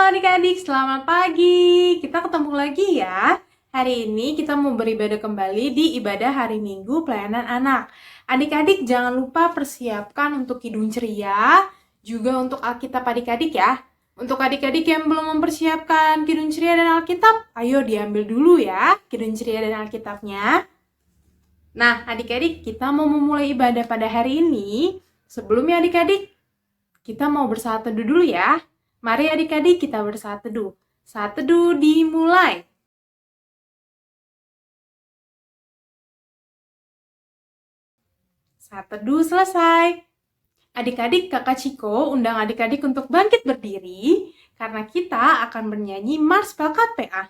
adik-adik, selamat pagi. Kita ketemu lagi ya. Hari ini kita mau beribadah kembali di ibadah hari Minggu pelayanan anak. Adik-adik jangan lupa persiapkan untuk kidung ceria, juga untuk Alkitab adik-adik ya. Untuk adik-adik yang belum mempersiapkan kidung ceria dan Alkitab, ayo diambil dulu ya kidung ceria dan Alkitabnya. Nah, adik-adik kita mau memulai ibadah pada hari ini. Sebelumnya adik-adik, kita mau bersaat teduh dulu ya. Mari adik-adik kita bersaat teduh. Saat teduh dimulai. Saat teduh selesai. Adik-adik, Kakak Ciko undang adik-adik untuk bangkit berdiri karena kita akan bernyanyi Mars Pelkat PA.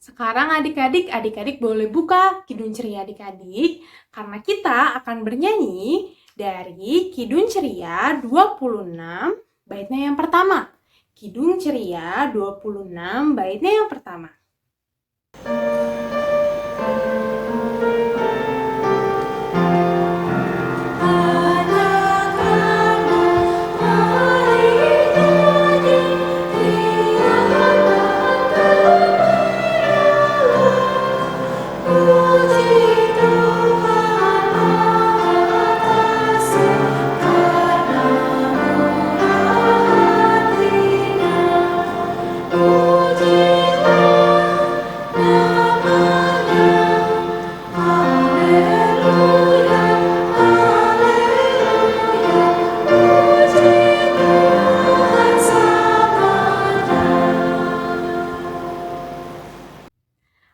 Sekarang adik-adik boleh buka Kidung Ceria adik-adik, karena kita akan bernyanyi dari Kidung Ceria 26 baitnya yang pertama. Kidung Ceria 26 baitnya yang pertama.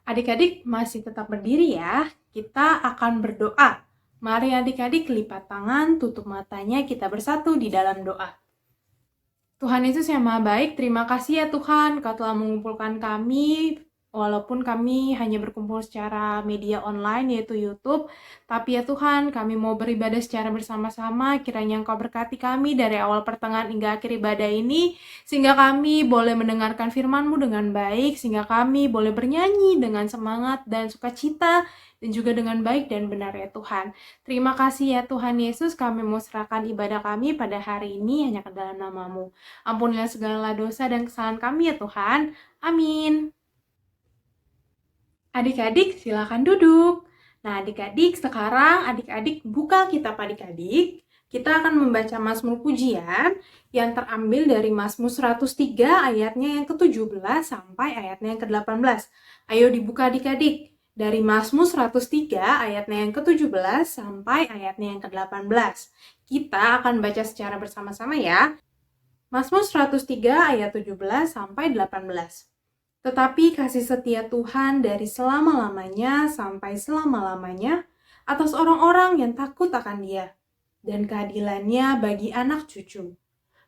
Adik-adik masih tetap berdiri ya. Kita akan berdoa. Mari adik-adik lipat tangan, tutup matanya, kita bersatu di dalam doa. Tuhan Yesus yang Maha Baik, terima kasih ya Tuhan, Kau telah mengumpulkan kami, walaupun kami hanya berkumpul secara media online yaitu YouTube, tapi ya Tuhan, kami mau beribadah secara bersama-sama, kiranya Engkau berkati kami dari awal pertengahan hingga akhir ibadah ini, sehingga kami boleh mendengarkan firman-Mu dengan baik, sehingga kami boleh bernyanyi dengan semangat dan sukacita, dan juga dengan baik dan benar ya Tuhan. Terima kasih ya Tuhan Yesus, kami mau serahkan ibadah kami pada hari ini hanya ke dalam nama-Mu. Ampunilah segala dosa dan kesalahan kami ya Tuhan. Amin. Adik-adik silakan duduk. Nah adik-adik sekarang adik-adik buka kitab adik-adik. Kita akan membaca Mazmur Pujian yang terambil dari Mazmur 103 ayatnya yang ke-17 sampai ayatnya yang ke-18. Ayo dibuka adik-adik. Dari Mazmur 103 ayatnya yang ke-17 sampai ayatnya yang ke-18. Kita akan baca secara bersama-sama ya. Mazmur 103 ayat 17 sampai 18. Tetapi kasih setia Tuhan dari selama-lamanya sampai selama-lamanya atas orang-orang yang takut akan Dia, dan keadilannya bagi anak cucu,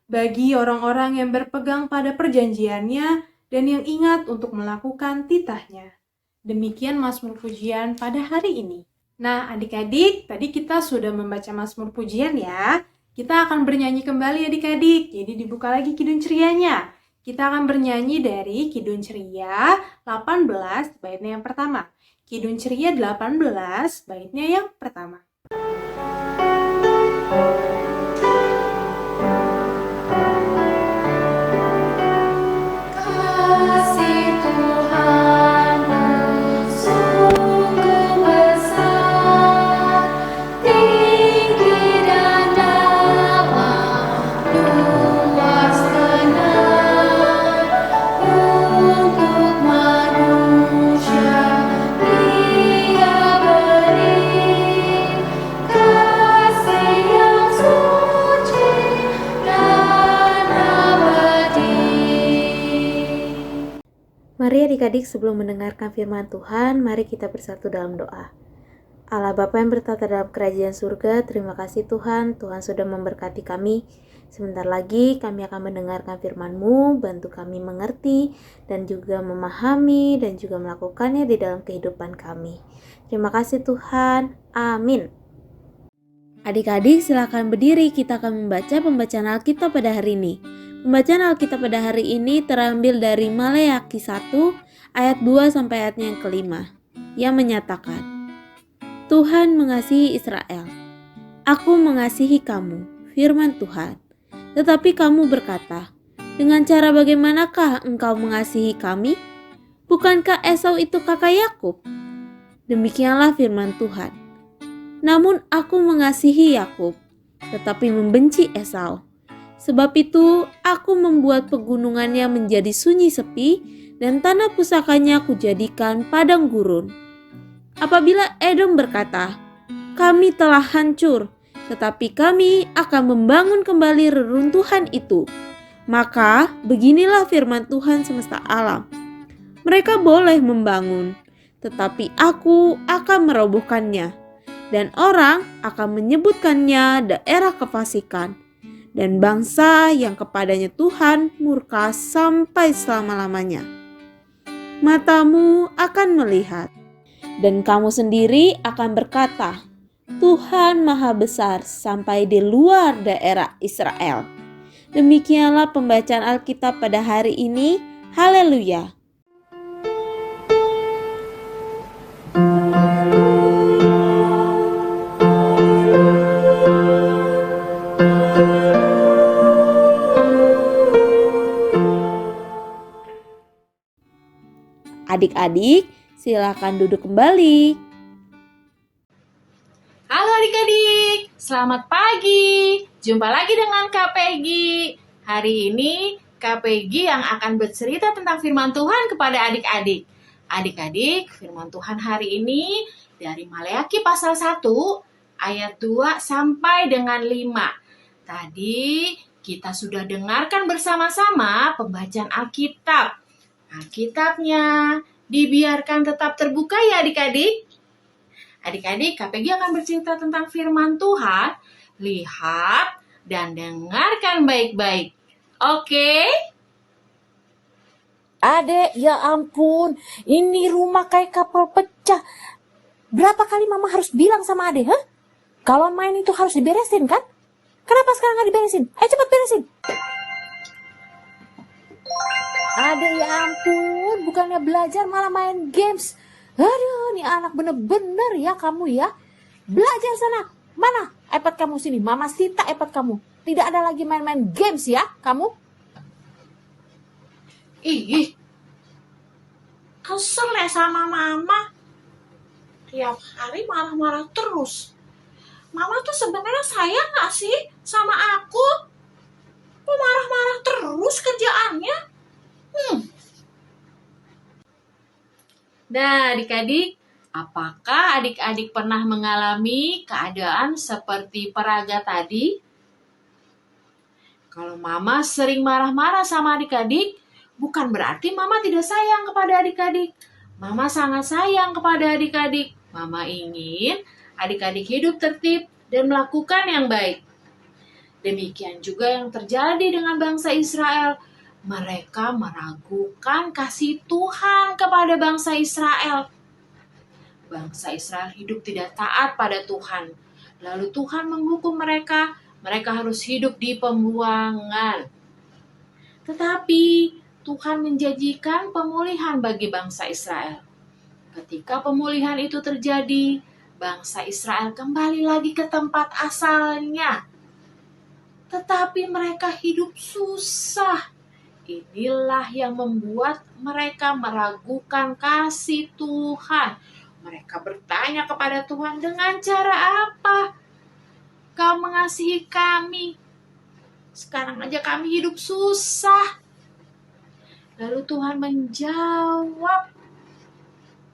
bagi orang-orang yang berpegang pada perjanjiannya dan yang ingat untuk melakukan titahnya. Demikian Mazmur Pujian pada hari ini. Nah, adik-adik, tadi kita sudah membaca Mazmur Pujian ya. Kita akan bernyanyi kembali adik-adik, jadi dibuka lagi Kidung Cerianya. Kita akan bernyanyi dari Kidung Ceria 18 baitnya yang pertama. Kidung Ceria 18 baitnya yang pertama. Mari adik-adik sebelum mendengarkan firman Tuhan, mari kita bersatu dalam doa. Allah Bapa yang bertata dalam kerajaan surga, terima kasih Tuhan, Tuhan sudah memberkati kami. Sebentar lagi kami akan mendengarkan firman-Mu, bantu kami mengerti dan juga memahami dan juga melakukannya di dalam kehidupan kami. Terima kasih Tuhan, amin. Adik-adik silakan berdiri, kita akan membaca pembacaan Alkitab pada hari ini. Pembacaan Alkitab pada hari ini terambil dari Maleakhi 1 ayat 2 sampai ayatnya yang kelima, yang menyatakan, Tuhan mengasihi Israel. Aku mengasihi kamu, firman Tuhan. Tetapi kamu berkata, dengan cara bagaimanakah engkau mengasihi kami? Bukankah Esau itu kakak Yakub? Demikianlah firman Tuhan. Namun aku mengasihi Yakub, tetapi membenci Esau. Sebab itu aku membuat pegunungannya menjadi sunyi sepi dan tanah pusakanya kujadikan padang gurun. Apabila Edom berkata, kami telah hancur, tetapi kami akan membangun kembali reruntuhan itu. Maka beginilah firman Tuhan semesta alam. Mereka boleh membangun, tetapi aku akan merobohkannya. Dan orang akan menyebutkannya daerah kefasikan. Dan bangsa yang kepadanya Tuhan murka sampai selama-lamanya. Matamu akan melihat, dan kamu sendiri akan berkata, Tuhan Maha Besar sampai di luar daerah Israel. Demikianlah pembacaan Alkitab pada hari ini. Haleluya. Adik-adik, silakan duduk kembali. Halo adik-adik, selamat pagi. Jumpa lagi dengan Kak Peggy. Hari ini Kak Peggy yang akan bercerita tentang firman Tuhan kepada adik-adik. Adik-adik, firman Tuhan hari ini dari Maleakhi pasal 1 ayat 2 sampai dengan 5. Tadi kita sudah dengarkan bersama-sama pembacaan Alkitab. Alkitabnya dibiarkan tetap terbuka ya adik-adik. Adik-adik, Kak Peggy akan bercerita tentang firman Tuhan. Lihat dan dengarkan baik-baik. Oke? Adek, ya ampun, ini rumah kayak kapal pecah. Berapa kali mama harus bilang sama adek, kalau main itu harus diberesin kan? Kenapa sekarang gak diberesin? Ayo cepat beresin. Adek, ya ampun, bukannya belajar malah main games. Aduh, nih anak bener-bener ya kamu ya. Belajar sana. Mana iPad kamu sini? Mama sita iPad kamu. Tidak ada lagi main-main games ya kamu. Ih, kesel ya sama mama. Tiap hari marah-marah terus. Mama tuh sebenarnya sayang gak sih sama aku? Kok marah-marah terus kerjaannya? Nah, adik-adik, apakah adik-adik pernah mengalami keadaan seperti peraga tadi? Kalau mama sering marah-marah sama adik-adik, Bukan berarti Mama tidak sayang kepada adik-adik. Mama sangat sayang kepada adik-adik. Mama ingin adik-adik hidup tertib dan melakukan yang baik. Demikian juga yang terjadi dengan bangsa Israel. Mereka meragukan kasih Tuhan kepada bangsa Israel. Bangsa Israel hidup tidak taat pada Tuhan. Lalu Tuhan menghukum mereka. Mereka harus hidup di pembuangan. Tetapi Tuhan menjanjikan pemulihan bagi bangsa Israel. Ketika pemulihan itu terjadi, bangsa Israel kembali lagi ke tempat asalnya. Tetapi mereka hidup susah. Inilah yang membuat mereka meragukan kasih Tuhan. Mereka bertanya kepada Tuhan, dengan cara apa Kau mengasihi kami? Sekarang aja kami hidup susah. Lalu Tuhan menjawab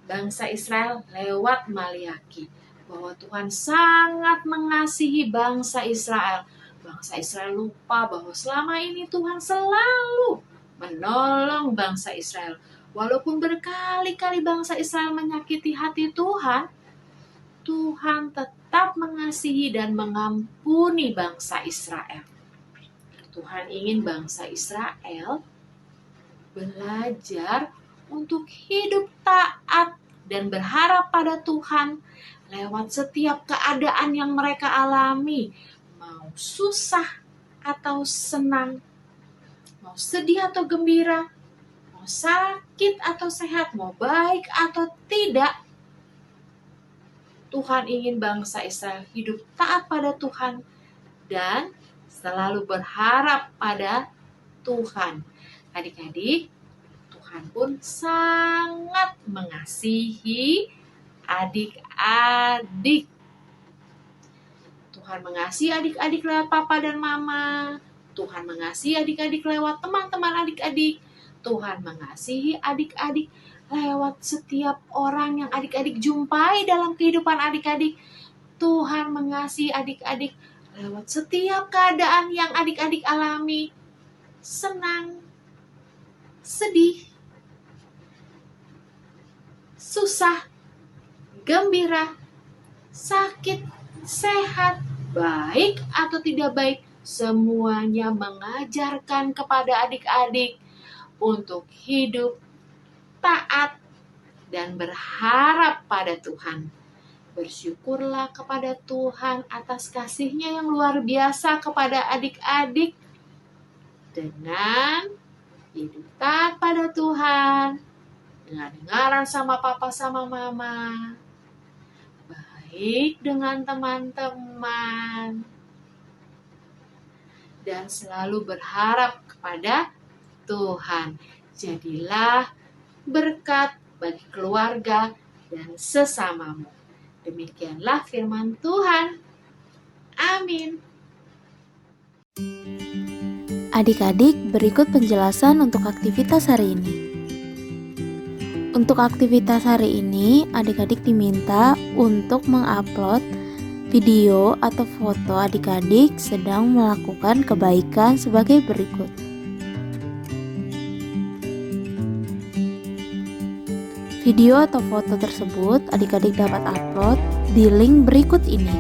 bangsa Israel lewat Maliaki bahwa Tuhan sangat mengasihi bangsa Israel. Bangsa Israel lupa bahwa selama ini Tuhan selalu menolong bangsa Israel. Walaupun berkali-kali bangsa Israel menyakiti hati Tuhan, Tuhan tetap mengasihi dan mengampuni bangsa Israel. Tuhan ingin bangsa Israel belajar untuk hidup taat dan berharap pada Tuhan lewat setiap keadaan yang mereka alami. Mau susah atau senang, mau sedih atau gembira, mau sakit atau sehat, mau baik atau tidak. Tuhan ingin bangsa Israel hidup taat pada Tuhan dan selalu berharap pada Tuhan. Adik-adik, Tuhan pun sangat mengasihi adik-adik. Tuhan mengasihi adik-adik lewat papa dan mama. Tuhan mengasihi adik-adik lewat teman-teman adik-adik. Tuhan mengasihi adik-adik lewat setiap orang yang adik-adik jumpai dalam kehidupan adik-adik. Tuhan mengasihi adik-adik lewat setiap keadaan yang adik-adik alami. Senang, sedih, susah, gembira, sakit, sehat, baik atau tidak baik, semuanya mengajarkan kepada adik-adik untuk hidup taat dan berharap pada Tuhan. Bersyukurlah kepada Tuhan atas kasih-Nya yang luar biasa kepada adik-adik dengan hidup taat pada Tuhan, dengar-dengaran sama papa sama mama, baik dengan teman-teman, dan selalu berharap kepada Tuhan. Jadilah berkat bagi keluarga dan sesamamu. Demikianlah firman Tuhan. Amin. Adik-adik, berikut penjelasan untuk aktivitas hari ini. Untuk aktivitas hari ini, adik-adik diminta untuk mengupload video atau foto adik-adik sedang melakukan kebaikan sebagai berikut. Video atau foto tersebut adik-adik dapat upload di link berikut ini.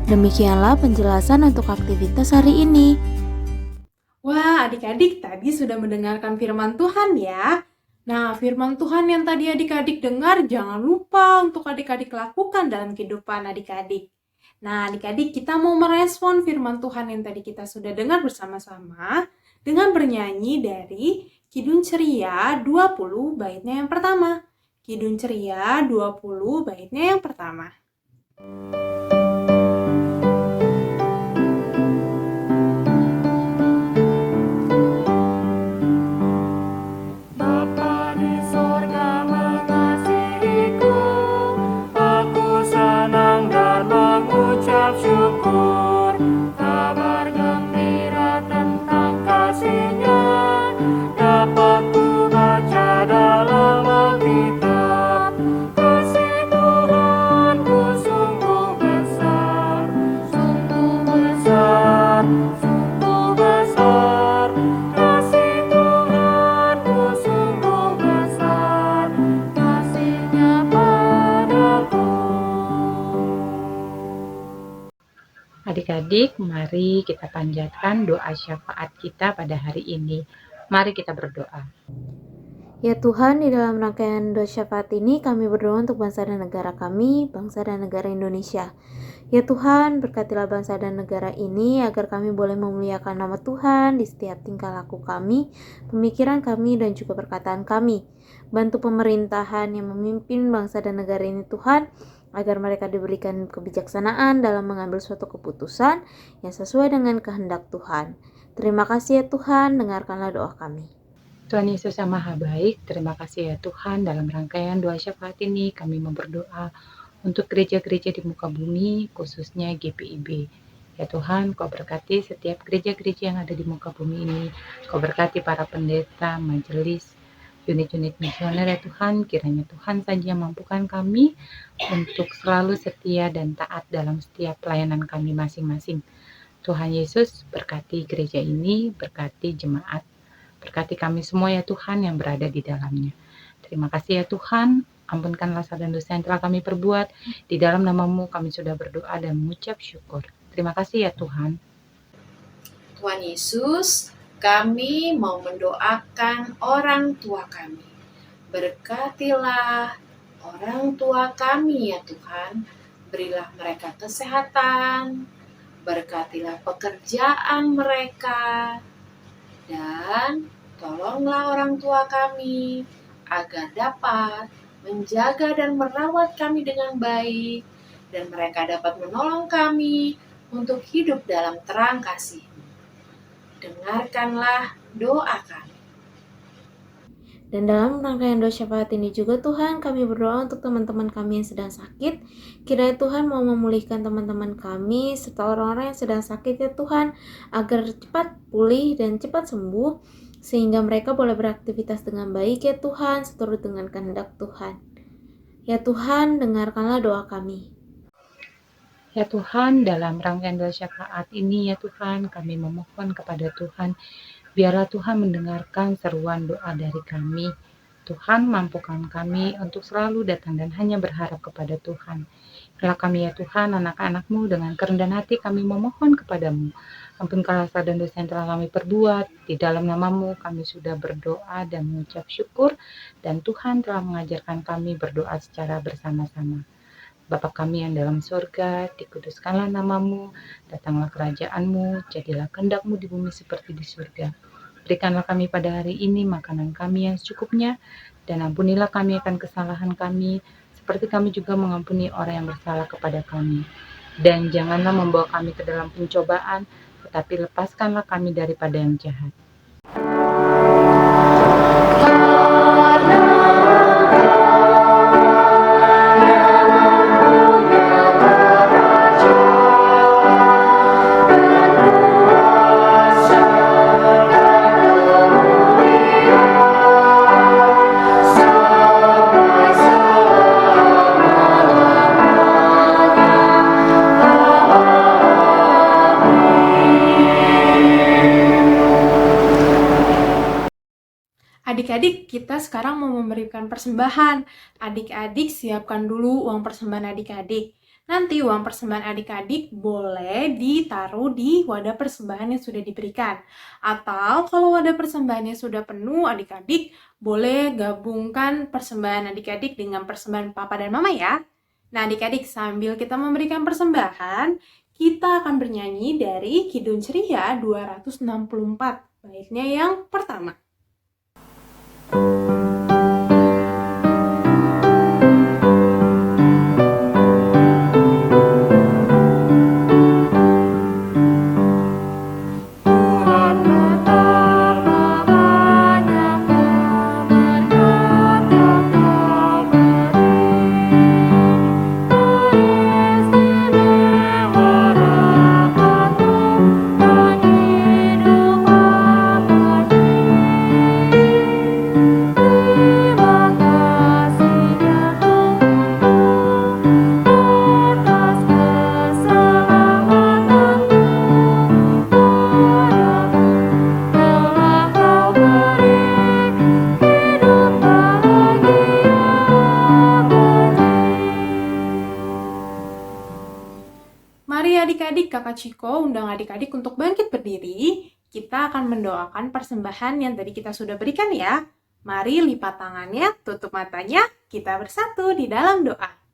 Demikianlah penjelasan untuk aktivitas hari ini. Wah, adik-adik tadi sudah mendengarkan firman Tuhan ya. Nah, firman Tuhan yang tadi adik-adik dengar jangan lupa untuk adik-adik lakukan dalam kehidupan adik-adik. Nah, adik-adik kita mau merespon firman Tuhan yang tadi kita sudah dengar bersama-sama dengan bernyanyi dari Kidung Ceria 20 baitnya yang pertama. Kidung Ceria 20 baitnya yang pertama. Dalam Alkitab, kasih Tuhanku sungguh besar. Adik-adik, mari kita panjatkan doa syafaat kita pada hari ini. Mari kita berdoa. Ya Tuhan, di dalam rangkaian doa syafaat ini kami berdoa untuk bangsa dan negara kami, bangsa dan negara Indonesia. Ya Tuhan, berkatilah bangsa dan negara ini agar kami boleh memuliakan nama Tuhan di setiap tingkah laku kami, pemikiran kami, dan juga perkataan kami. Bantu pemerintahan yang memimpin bangsa dan negara ini Tuhan, agar mereka diberikan kebijaksanaan dalam mengambil suatu keputusan yang sesuai dengan kehendak Tuhan. Terima kasih ya Tuhan, dengarkanlah doa kami. Tuhan Yesus yang Maha Baik, terima kasih ya Tuhan, dalam rangkaian doa syafaat ini kami berdoa untuk gereja-gereja di muka bumi, khususnya GPIB. Ya Tuhan, Kau berkati setiap gereja-gereja yang ada di muka bumi ini. Kau berkati para pendeta, majelis, unit-unit misioner ya Tuhan. Kiranya Tuhan saja mampukan kami untuk selalu setia dan taat dalam setiap pelayanan kami masing-masing. Tuhan Yesus berkati gereja ini, berkati jemaat, berkati kami semua ya Tuhan yang berada di dalamnya. Terima kasih ya Tuhan, ampunkanlah salah dan dosa yang telah kami perbuat. Di dalam nama-Mu kami sudah berdoa dan mengucap syukur. Terima kasih ya Tuhan. Tuhan Yesus, kami mau mendoakan orang tua kami. Berkatilah orang tua kami ya Tuhan. Berilah mereka kesehatan, berkatilah pekerjaan mereka, dan tolonglah orang tua kami agar dapat menjaga dan merawat kami dengan baik, dan mereka dapat menolong kami untuk hidup dalam terang kasih. Dengarkanlah doa kami. Dan dalam rangkaian doa syafaat ini juga Tuhan, kami berdoa untuk teman-teman kami yang sedang sakit. Kiranya Tuhan mau memulihkan teman-teman kami serta orang-orang yang sedang sakit ya Tuhan, agar cepat pulih dan cepat sembuh, sehingga mereka boleh beraktivitas dengan baik ya Tuhan, seturut dengan kehendak Tuhan. Ya Tuhan, dengarkanlah doa kami. Ya Tuhan, dalam rangkaian doa syafaat ini ya Tuhan, kami memohon kepada Tuhan, biarlah Tuhan mendengarkan seruan doa dari kami. Tuhan, mampukan kami untuk selalu datang dan hanya berharap kepada Tuhan. Kalau kami ya Tuhan, anak-anak-Mu, dengan kerendahan hati kami memohon kepadamu. Ampunkanlah salah dan dosa yang telah kami perbuat. Di dalam nama-Mu kami sudah berdoa dan mengucap syukur, dan Tuhan telah mengajarkan kami berdoa secara bersama-sama. Bapa kami yang dalam surga, dikuduskanlah nama-Mu, datanglah kerajaan-Mu, jadilah kehendak-Mu di bumi seperti di surga. Berikanlah kami pada hari ini makanan kami yang secukupnya, dan ampunilah kami akan kesalahan kami, seperti kami juga mengampuni orang yang bersalah kepada kami. Dan janganlah membawa kami ke dalam pencobaan, tetapi lepaskanlah kami daripada yang jahat. Adik-adik, kita sekarang mau memberikan persembahan. Adik-adik siapkan dulu uang persembahan adik-adik. Nanti uang persembahan adik-adik boleh ditaruh di wadah persembahan yang sudah diberikan. Atau kalau wadah persembahannya sudah penuh, adik-adik boleh gabungkan persembahan adik-adik dengan persembahan papa dan mama ya. Nah adik-adik, sambil kita memberikan persembahan, kita akan bernyanyi dari Kidung Ceria 264. Baiknya yang pertama. Kak Ciko undang adik-adik untuk bangkit berdiri, kita akan mendoakan persembahan yang tadi kita sudah berikan ya. Mari lipat tangannya, tutup matanya, kita bersatu di dalam doa.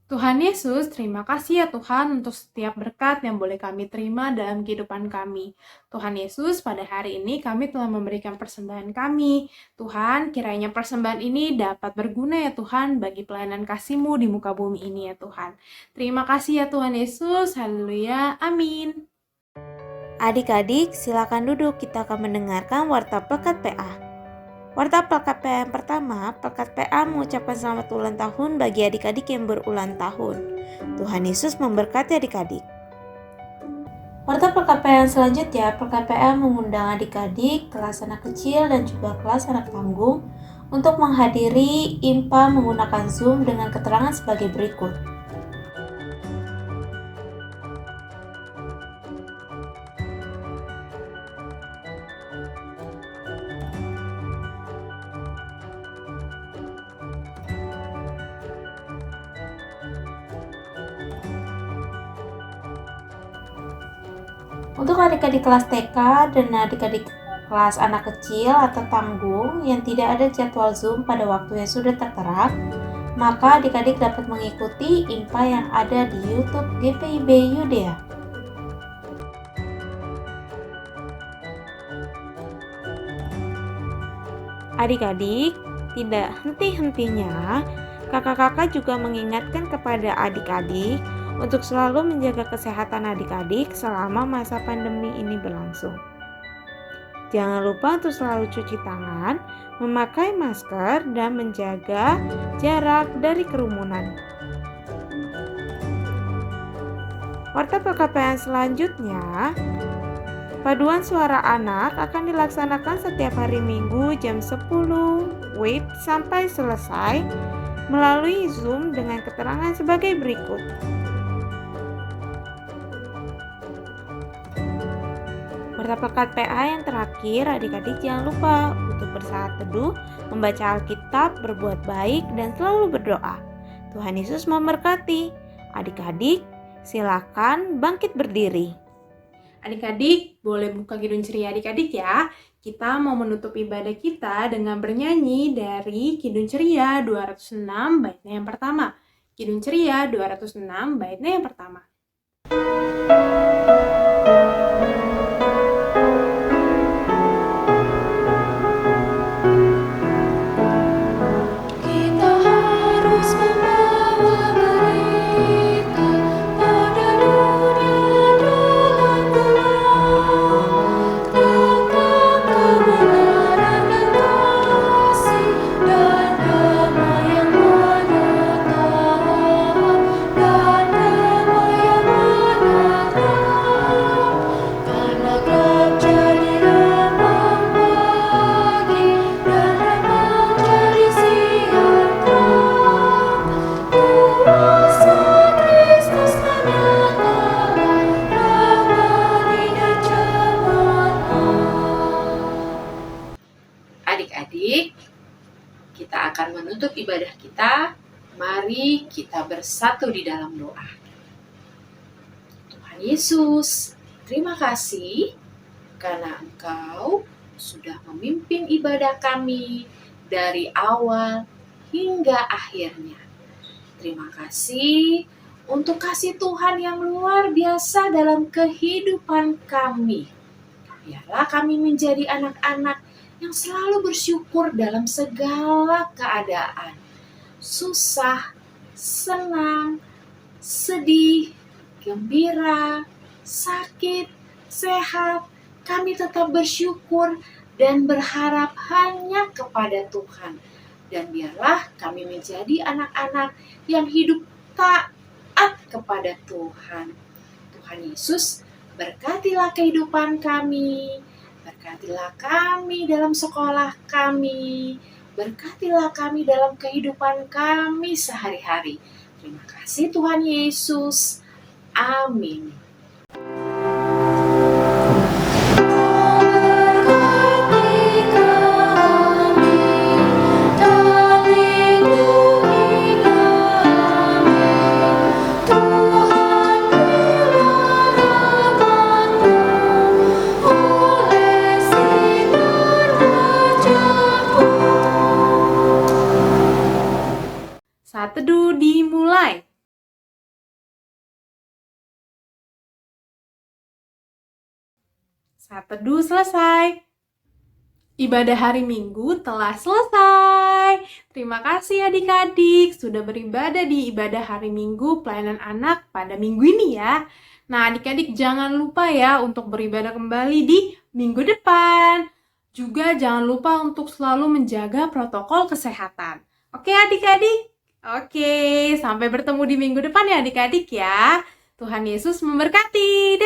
Tuhan Yesus, terima kasih ya Tuhan untuk setiap berkat yang boleh kami terima dalam kehidupan kami. Tuhan Yesus, pada hari ini kami telah memberikan persembahan kami. Tuhan, kiranya persembahan ini dapat berguna ya Tuhan bagi pelayanan kasih-Mu di muka bumi ini ya Tuhan. Terima kasih ya Tuhan Yesus, haleluya, amin. Adik-adik, silakan duduk, kita akan mendengarkan warta Pekat PA. Warta Pekat PA yang pertama, Pekat PA mengucapkan selamat ulang tahun bagi adik-adik yang berulang tahun. Tuhan Yesus memberkati adik-adik. Warta Pekat PA yang selanjutnya, Pekat PA mengundang adik-adik, kelas anak kecil dan juga kelas anak tanggung untuk menghadiri IMPA menggunakan Zoom dengan keterangan sebagai berikut. Untuk adik-adik kelas TK dan adik-adik kelas anak kecil atau tanggung yang tidak ada jadwal Zoom pada waktu yang sudah tertera, maka adik-adik dapat mengikuti IMPA yang ada di YouTube GPIB Yudea. Adik-adik, tidak henti-hentinya, kakak-kakak juga mengingatkan kepada adik-adik untuk selalu menjaga kesehatan adik-adik selama masa pandemi ini berlangsung. Jangan lupa untuk selalu cuci tangan, memakai masker, dan menjaga jarak dari kerumunan. Warta PKPN selanjutnya, paduan suara anak akan dilaksanakan setiap hari Minggu jam 10 WIB sampai selesai melalui Zoom dengan keterangan sebagai berikut. Warta Pekat PA yang terakhir, adik-adik jangan lupa untuk bersaat teduh, membaca Alkitab, berbuat baik, dan selalu berdoa. Tuhan Yesus memberkati. Adik-adik, silakan bangkit berdiri. Adik-adik, boleh buka Kidung Ceria adik-adik ya. Kita mau menutup ibadah kita dengan bernyanyi dari Kidung Ceria 206 baitnya yang pertama. Kidung Ceria 206 baitnya yang pertama. Adik-adik, kita akan menutup ibadah kita. Mari kita bersatu di dalam doa. Tuhan Yesus, terima kasih karena Engkau sudah memimpin ibadah kami dari awal hingga akhirnya. Terima kasih untuk kasih Tuhan yang luar biasa dalam kehidupan kami. Biarlah kami menjadi anak-anak yang selalu bersyukur dalam segala keadaan. Susah, senang, sedih, gembira, sakit, sehat, kami tetap bersyukur dan berharap hanya kepada Tuhan. Dan biarlah kami menjadi anak-anak yang hidup taat kepada Tuhan. Tuhan Yesus, berkatilah kehidupan kami. Berkatilah kami dalam sekolah kami. Berkatilah kami dalam kehidupan kami sehari-hari. Terima kasih Tuhan Yesus. Amin. Saat teduh selesai. Ibadah hari Minggu telah selesai. Terima kasih adik-adik sudah beribadah di ibadah hari Minggu pelayanan anak pada minggu ini ya. Nah, adik-adik jangan lupa ya untuk beribadah kembali di minggu depan. Juga jangan lupa untuk selalu menjaga protokol kesehatan. Oke adik-adik? Oke, sampai bertemu di minggu depan ya adik-adik ya. Tuhan Yesus memberkati.